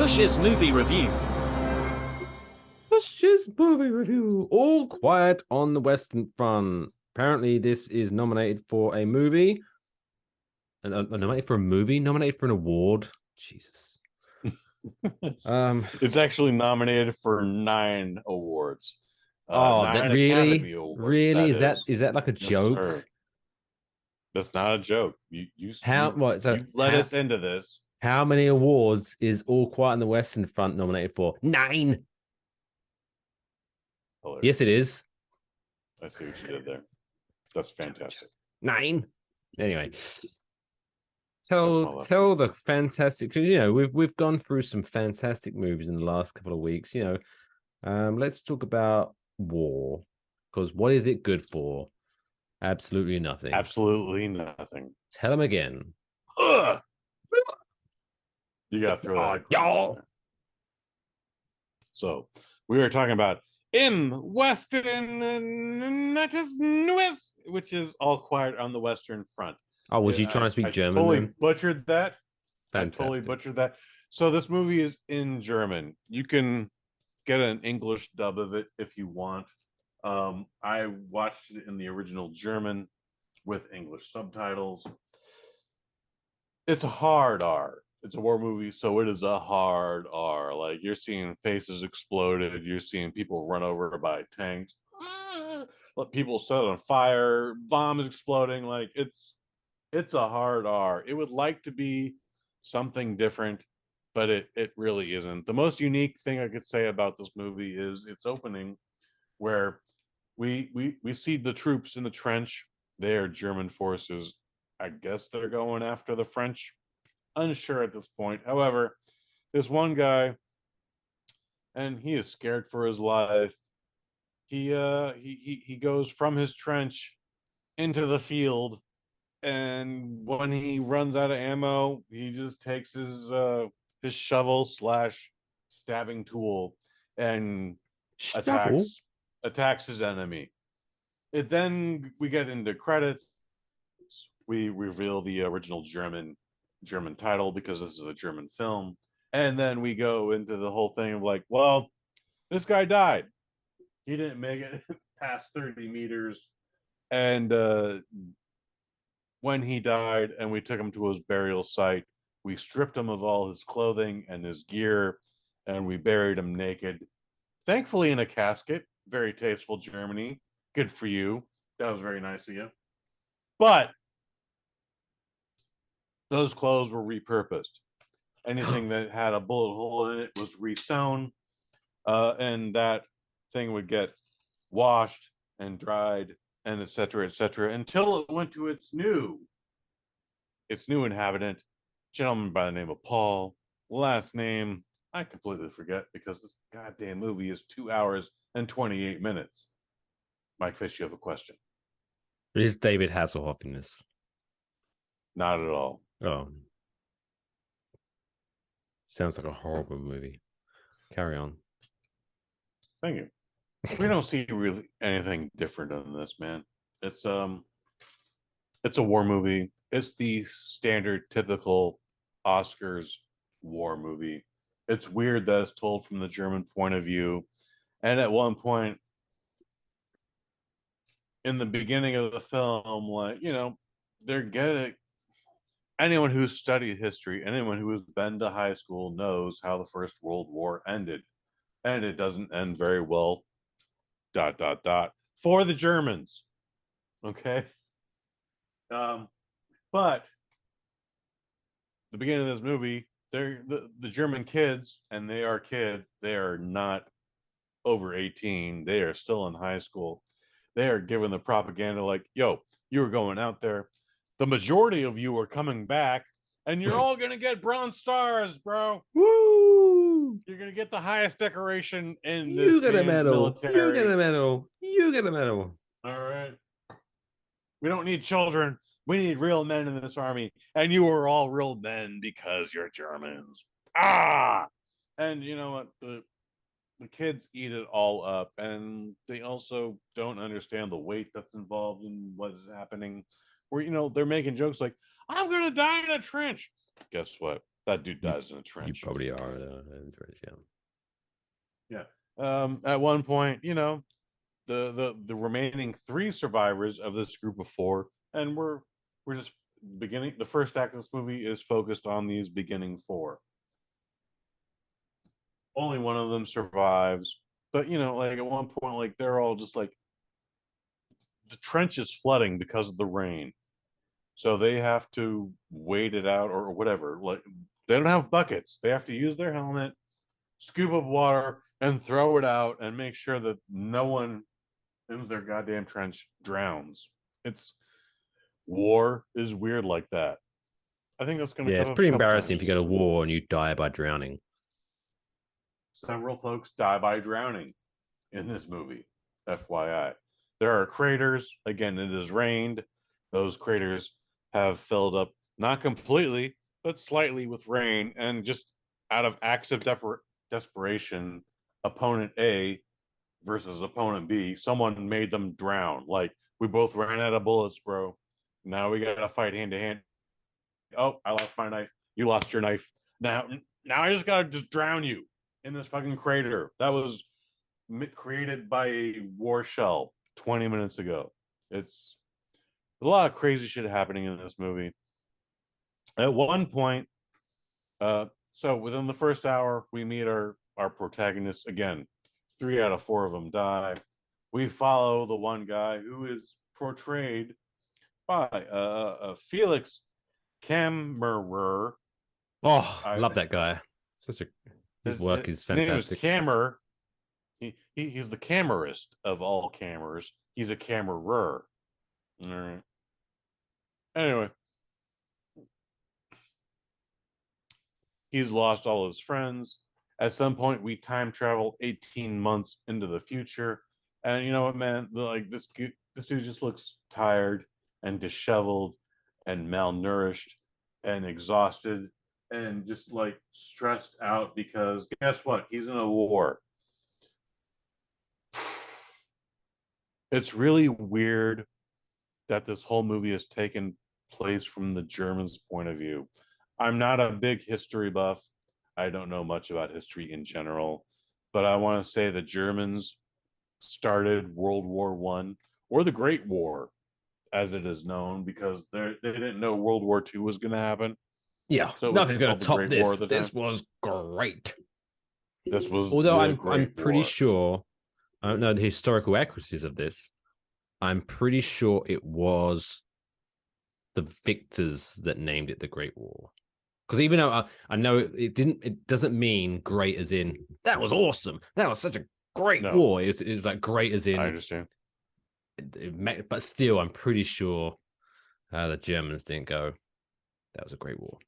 Kush's movie review. Kush's movie review. All Quiet on the Western Front. Apparently, this is nominated for a movie. Nominated for a movie? Nominated for an award? Jesus. It's actually nominated for 9 awards. That Nine really, Academy Awards. really That is that like a yes, joke? sir. That's not a joke. You let us into this. how many awards is All Quiet on the Western Front nominated for? 9. Hilarious. Yes, it is. I see what you did there. That's fantastic. 9. Anyway, That's tell the fantastic, because we've gone through some fantastic movies in the last couple of weeks. Let's talk about war, because what is it good for? Absolutely nothing. Absolutely nothing. Tell them again. Ugh! You gotta throw that. Y'all. So we were talking about in Western, which is All Quiet on the Western Front. Oh, was you trying to speak German? Totally then? butchered that. Fantastic. I totally butchered that. So this movie is in German. You can get an English dub of it if you want. I watched it in the original German with English subtitles. It's a hard R. It's a war movie, so it is a hard R. Like, you're seeing faces exploded, you're seeing people run over by tanks, people set on fire, bombs exploding. Like, it's a hard R. It would like to be something different, but it really isn't. The most unique thing I could say about this movie is its opening, where we see the troops in the trench. They are German forces. I guess they're going after the French. Unsure at this point. However, this one guy, and he is scared for his life. He goes from his trench into the field, and when he runs out of ammo, he just takes his shovel slash stabbing tool and attacks his enemy. We get into credits. We reveal the original German title, because this is a German film, and then we go into the whole thing of like, well, this guy died. He didn't make it past 30 meters, and when he died, and we took him to his burial site, we stripped him of all his clothing and his gear, and we buried him naked. Thankfully, in a casket. Very tasteful, Germany. Good for you. That was very nice of you. But those clothes were repurposed. Anything that had a bullet hole in it was resewn, and that thing would get washed and dried, and et cetera, until it went to its new inhabitant, gentleman by the name of Paul. Last name I completely forget, because this goddamn movie is 2 hours and 28 minutes. Mike Fish, you have a question? Is David Hasselhoff in this? Not at all. Oh. Sounds like a horrible movie. Carry on. Thank you. We don't see really anything different on this, man. It's a war movie. It's the standard, typical Oscars war movie. It's weird that it's told from the German point of view. And at one point in the beginning of the film, like, they're getting, anyone who's studied history, anyone who has been to high school knows how the First World War ended. And it doesn't end very well, ... for the Germans. Okay. But the beginning of this movie, they're the German kids, and they are not over 18. They are still in high school. They are given the propaganda like, yo, you were going out there. The majority of you are coming back, and you're all going to get Bronze Stars, bro. Woo! You're going to get the highest decoration in You this get a medal. military. You get a medal. You get a medal. All right. We don't need children. We need real men in this army. And you are all real men because you're Germans. Ah! And you know what? The kids eat it all up, and they also don't understand the weight that's involved in what is happening. Where, they're making jokes like, I'm going to die in a trench. Guess what? that dude You dies in a you trench. probably are yeah. Yeah. At one point, the remaining three survivors of this group of four, and we're just beginning. The first act of this movie is focused on these beginning four. Only one of them survives, but like at one point, like they're all just like the trench is flooding because of the rain, so they have to wait it out or whatever. Like they don't have buckets; they have to use their helmet, scoop up water, and throw it out, and make sure that no one in their goddamn trench drowns. It's war is weird like that. I think that's going to Yeah, come it's up a pretty couple embarrassing times if in you go this to movie. war and you die by drowning. Several folks die by drowning in this movie. FYI. There are craters. Again, it has rained. Those craters have filled up, not completely, but slightly with rain. And just out of acts of desperation, opponent A versus opponent B, someone made them drown. Like, we both ran out of bullets, bro. Now we got to fight hand to hand. Oh, I lost my knife. You lost your knife. Now I just got to just drown you in this fucking crater. That was created by a war shell 20 minutes ago. It's a lot of crazy shit happening in this movie. At one point, so within the first hour, we meet our protagonists again. 3 out of 4 of them die. We follow the one guy who is portrayed by Felix Kammerer. Oh, I love that guy. Such a his his work is name is fantastic. Kammer. He's the cammerist of all cammers. He's a cammerer. All right. Anyway, he's lost all his friends. At some point, we time travel 18 months into the future, and you know what, man? Like this dude just looks tired and disheveled and malnourished and exhausted and just like stressed out because guess what? He's in a war. It's really weird that this whole movie has taken place from the Germans' point of view. I'm not a big history buff. I don't know much about history in general, but I want to say the Germans started World War One or the Great War, as it is known, because they didn't know World War Two was going to happen, Yeah, so it was nothing's just gonna called the top Great War at this. the time. This was great. This was Although the I'm Great pretty War. sure I don't know the historical accuracies of this. I'm pretty sure it was the victors that named it the Great War. Because even though I know it doesn't mean great as in that was awesome. That was such a great No, war. It's like great as I in, understand. but still, I'm pretty sure the Germans didn't go. That was a great war.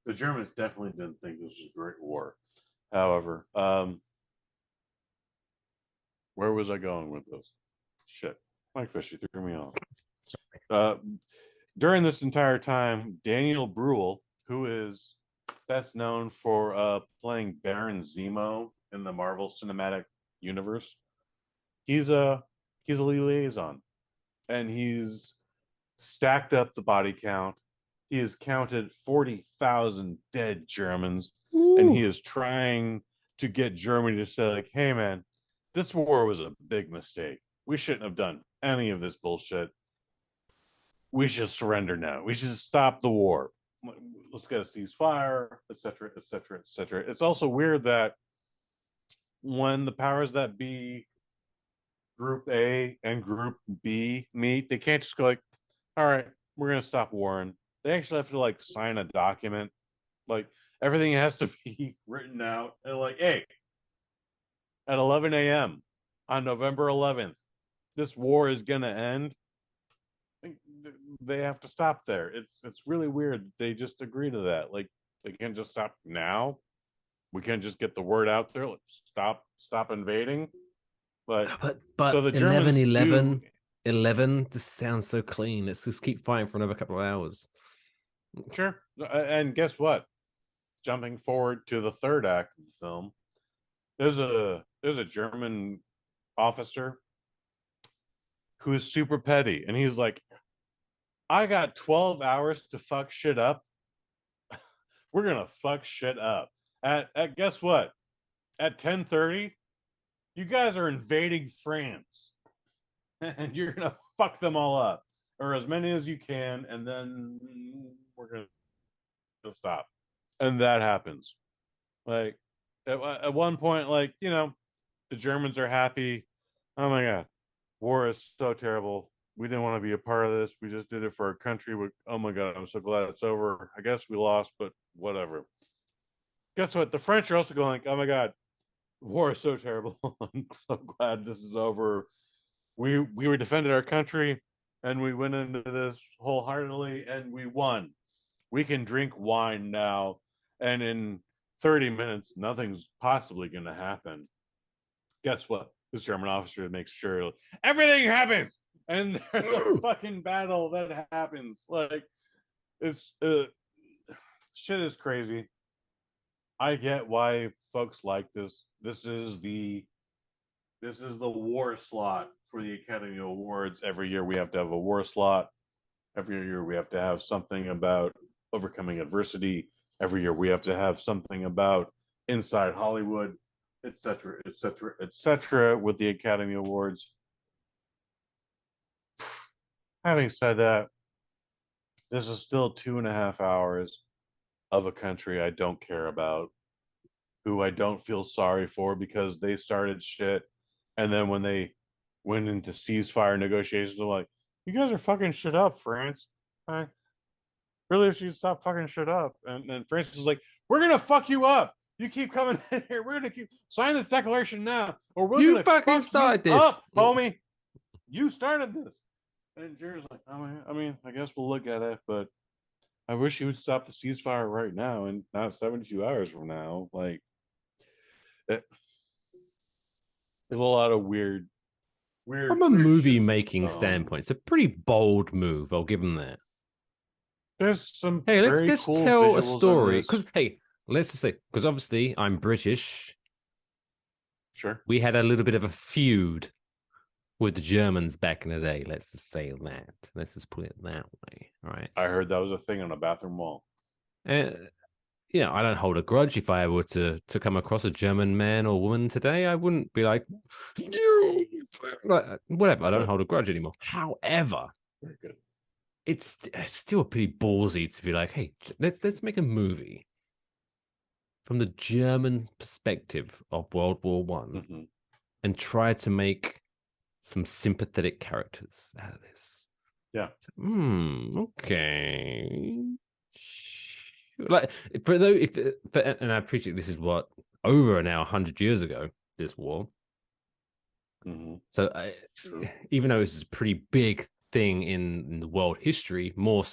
The Germans definitely didn't think this was a Great War. However, where was I going with this? Shit. Mike Fish, you threw me off. Uh, During this entire time, Daniel Bruhl, who is best known for playing Baron Zemo in the Marvel Cinematic Universe, he's a liaison, and he's stacked up the body count. He has counted 40,000 dead Germans, and he Ooh. is trying to get Germany to say, like, hey, man, this war was a big mistake. We shouldn't have done any of this bullshit. We should surrender now. We should stop the war. Let's get a ceasefire, etc., etc., etc. It's also weird that when the powers that be, Group A and Group B meet, they can't just go like, "All right, we're gonna stop warring." They actually have to like sign a document. Like everything has to be written out and like, hey, at 11 a.m. on November 11th, this war is gonna end. They have to stop there. It's really weird. They just agree to that. Like they can't just stop now. We can't just get the word out there. Like, stop invading. But so But the 11, Germans do 11, 11 just sounds so clean. Let's just keep fighting for another couple of hours. sure. And guess what? Jumping forward to the third act of the film, there's a German officer who is super petty, and he's like, I got 12 hours to fuck shit up. we're gonna fuck shit up. At guess what? At 10:30, you guys are invading France, and you're gonna fuck them all up, or as many as you can, and then we're gonna stop. And that happens. Like at one point, like the Germans are happy. Oh my god, war is so terrible. We didn't want to be a part of this. We just did it for our country. Oh my god, I'm so glad it's over. I guess we lost, but whatever. Guess what? The French are also going like, oh my god, war is so terrible. I'm so glad this is over. We were defended our country, and we went into this wholeheartedly, and we won. We can drink wine now, and in 30 minutes, nothing's possibly going to happen. Guess what? This German officer makes sure everything happens, and there's a fucking battle that happens. Like it's shit is crazy. I get why folks like this. This is the war slot for the Academy Awards. Every year we have to have a war slot. Every year we have to have something about overcoming adversity. Every year we have to have something about inside Hollywood, etc., etc., etc. with the Academy Awards. Having said that, this is still 2.5 hours of a country I don't care about, who I don't feel sorry for because they started shit. And then when they went into ceasefire negotiations, I'm like, you guys are fucking shit up, France. I really should stop fucking shit up. And France is like, we're going to fuck you up. You keep coming in here. We're going to keep sign this declaration now, or we're You going to fucking fuck you started this. up, homie. You started this. And Jared's like, I mean, I guess we'll look at it, but I wish you would stop the ceasefire right now and not 72 hours from now. Like, there's a lot of weird, From a weird shit movie in this making film. standpoint, it's a pretty bold move. I'll give them that. There's some Hey, let's very just cool tell a visuals in story. this. Because, hey, let's just say, because obviously I'm British. Sure. We had a little bit of a feud with the Germans back in the day. Let's just say that. Let's just put it that way. All right. I heard that was a thing on a bathroom wall. And I don't hold a grudge. If I were to come across a German man or woman today, I wouldn't be like, whatever. I don't Good. hold a grudge anymore. However, Very good. it's still pretty ballsy to be like, hey, let's make a movie from the German perspective of World War One Mm-hmm. and try to make some sympathetic characters out of this. Yeah. Okay. Like for though, if and I appreciate this is what over now 100 years ago this war. Mm-hmm. So even though this is a pretty big thing in the world history, more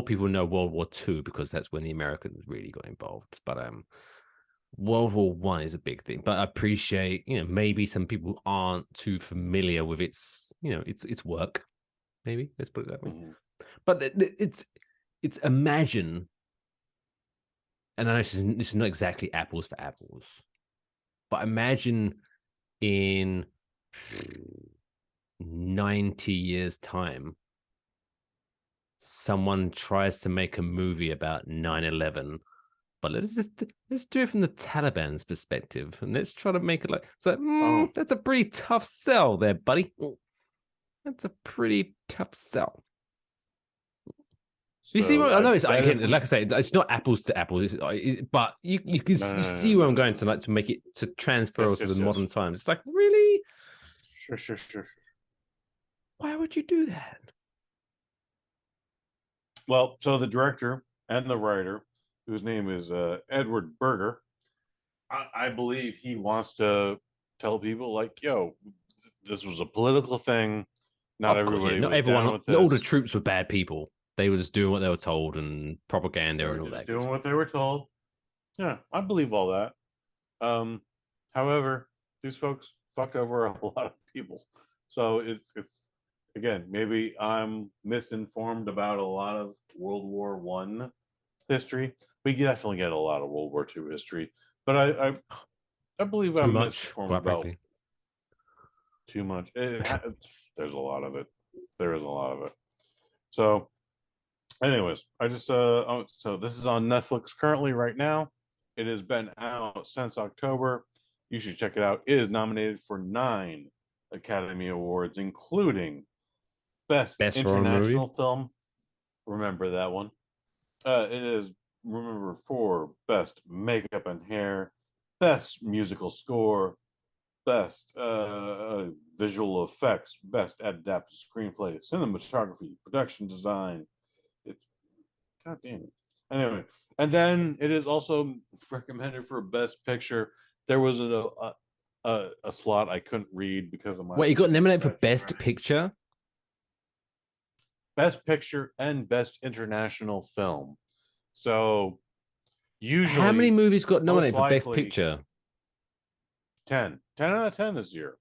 people know World War II because that's when the Americans really got involved. But World War One is a big thing. But I appreciate maybe some people aren't too familiar with its work. Maybe let's put it that way. Mm-hmm. But it's imagine, and I know this is not exactly apples for apples, but imagine in 90 years time someone tries to make a movie about 9/11, but let's do it from the Taliban's perspective, and let's try to make it like so. That's a pretty tough sell there, buddy. That's a pretty tough sell. You see what I know? It's again, like I say, it's not apples to apples, but you see where I'm going to like to make it to transfer also to the modern times. It's like really, Sure. why would you do that? Well, so the director and the writer, whose name is Edward Berger, I believe he wants to tell people like, yo, this was a political thing. Not Of course, everybody not was everyone, down with not all the this. troops were bad people. They were just doing what they were told and They propaganda were and all just that good doing stuff. what they were told. Yeah, I believe all that. However, these folks fucked over a lot of people. So it's again, maybe I'm misinformed about a lot of World War One history. We definitely get a lot of World War Two history, but I believe Too I'm much, misinformed quite about frankly. too much. There's a lot of it. There is a lot of it. So Anyways, I just so this is on Netflix currently right now. It has been out since October. You should check it out. It is nominated for 9 Academy Awards, including Best Best foreign movie. International Film. Remember that one. It is remember for Best Makeup and Hair, Best Musical Score, Best Visual Effects, Best Adapted Screenplay, Cinematography, Production Design. It's God damn it. Anyway, and then it is also recommended for Best Picture. There was a slot I couldn't read because of my Wait, you got nominated for suspension Best writing. Picture? Best Picture and Best International Film. So How many usually, movies got most nominated for Best likely, Picture? 10 out of 10 this year.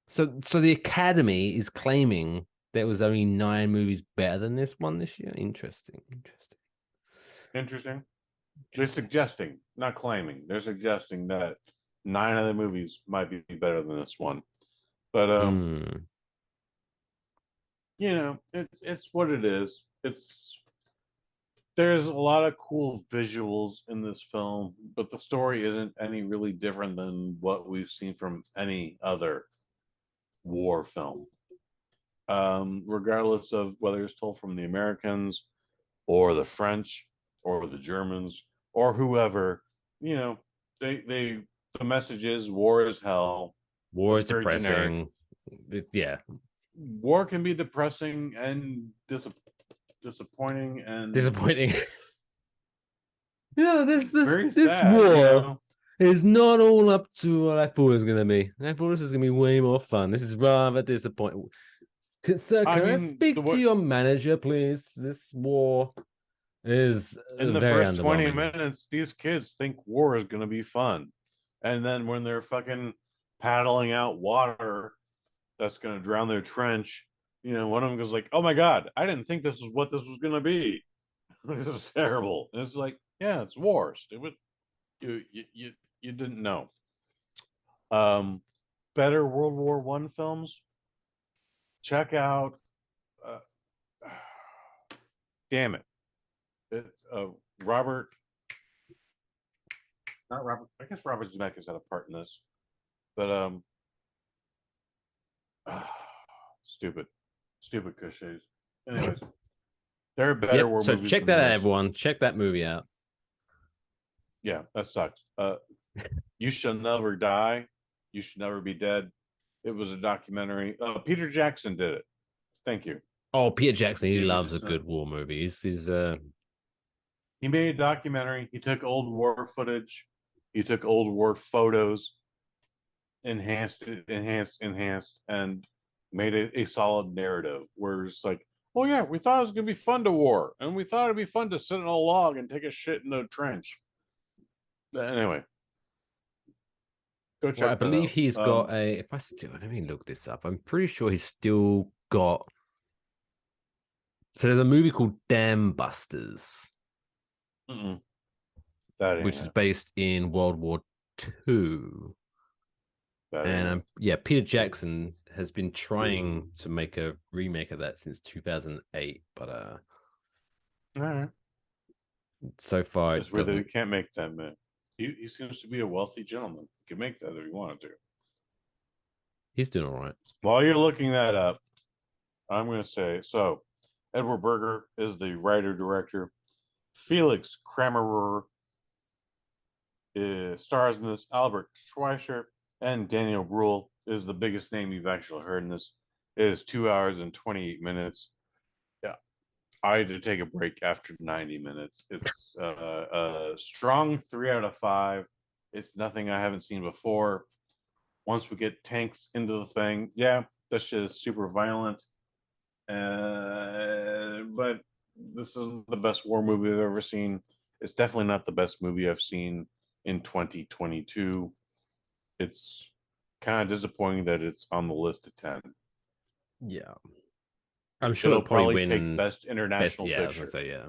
So the Academy is claiming there was only 9 movies better than this one this year. Interesting. Interesting. Interesting. They're Interesting. suggesting, not claiming, they're suggesting that 9 other movies might be better than this one. But Hmm. it's what it is. It's There's a lot of cool visuals in this film, but the story isn't any really different than what we've seen from any other war film. Regardless of whether it's told from the Americans or the French or the Germans or whoever, you know, they the message is war is hell. War It's is very generic. depressing. Yeah. War can be depressing and disappointing and Disappointing. This very this sad, war is not all up to what I thought it was gonna be. I thought this was gonna be way more fun. This is rather disappointing. Sir, I can I mean, the speak to what your manager, please? This war is in the very first 20 underwhelming. minutes, these kids think war is going to be fun. And then when they're fucking paddling out water that's going to drown their trench, one of them goes like, "Oh my God, I didn't think this was what this was going to be. This is terrible." And it's like, yeah, it's war. Stupid. You didn't know. Um, Better World War I films. Check out. Uh, damn it! It's Robert. Not Robert. I guess Robert Zemeckis had a part in this, but stupid, stupid Kush. Anyways, there are better Yep. war So movies check than that out, this. everyone. Check that movie out. Yeah, that sucks. You Shall Never Die. You Should Never Be Dead. It was a documentary. Peter Jackson did it. Thank you. Oh, Peter Jackson, he Gave me loves a just good war movie. He made a documentary. He took old war footage. He took old war photos, enhanced, and made a solid narrative where it's like, oh yeah, we thought it was gonna be fun to war, and we thought it'd be fun to sit in a log and take a shit in a trench. Anyway, go Well, I check that believe out. he's got a. If I still let me look this up. I'm pretty sure he's still got. So there's a movie called Dam Busters, Mm-mm, that ain't which is it. based in World War II. That And ain't it. yeah, Peter Jackson has been trying to make a remake of that since 2008, but All right. so far It's it weird that he doesn't. can't make that, man. He seems to be a wealthy gentleman. He could make that if he wanted to. He's doing all right. While you're looking that up, I'm going to say so. Edward Berger is the writer director. Felix Kramerer stars in this. Albert Schweitzer and Daniel Bruhl is the biggest name you've actually heard in this. It is 2 hours and 28 minutes. Yeah, I had to take a break after 90 minutes. It's a strong 3 out of 5. It's nothing I haven't seen before. Once we get tanks into the thing, yeah, that shit is super violent. But this isn't the best war movie I've ever seen. It's definitely not the best movie I've seen in 2022. It's kind of disappointing that it's on the list of 10. Yeah, I'm sure It'll it'll probably probably take win Best best. International Yeah, I was gonna Picture. say yeah,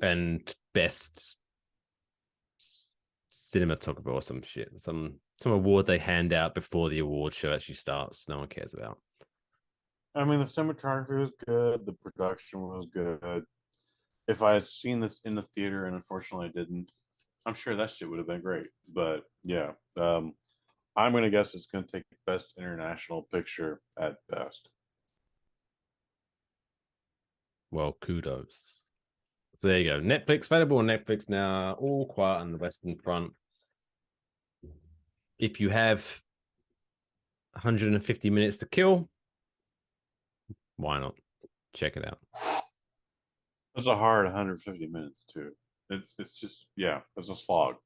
and best cinematographer or some shit, some award they hand out before the award show actually starts. No one cares about. I mean, the cinematography was good, the production was good. If I had seen this in the theater, and unfortunately I didn't, I'm sure that shit would have been great. But yeah, I'm gonna guess it's gonna take Best International Picture at best. Well, kudos. So there you go. Netflix, available on Netflix now. All Quiet on the Western Front. If you have 150 minutes to kill, why not? Check it out. It's a hard 150 minutes too. It's just, yeah, it's a slog.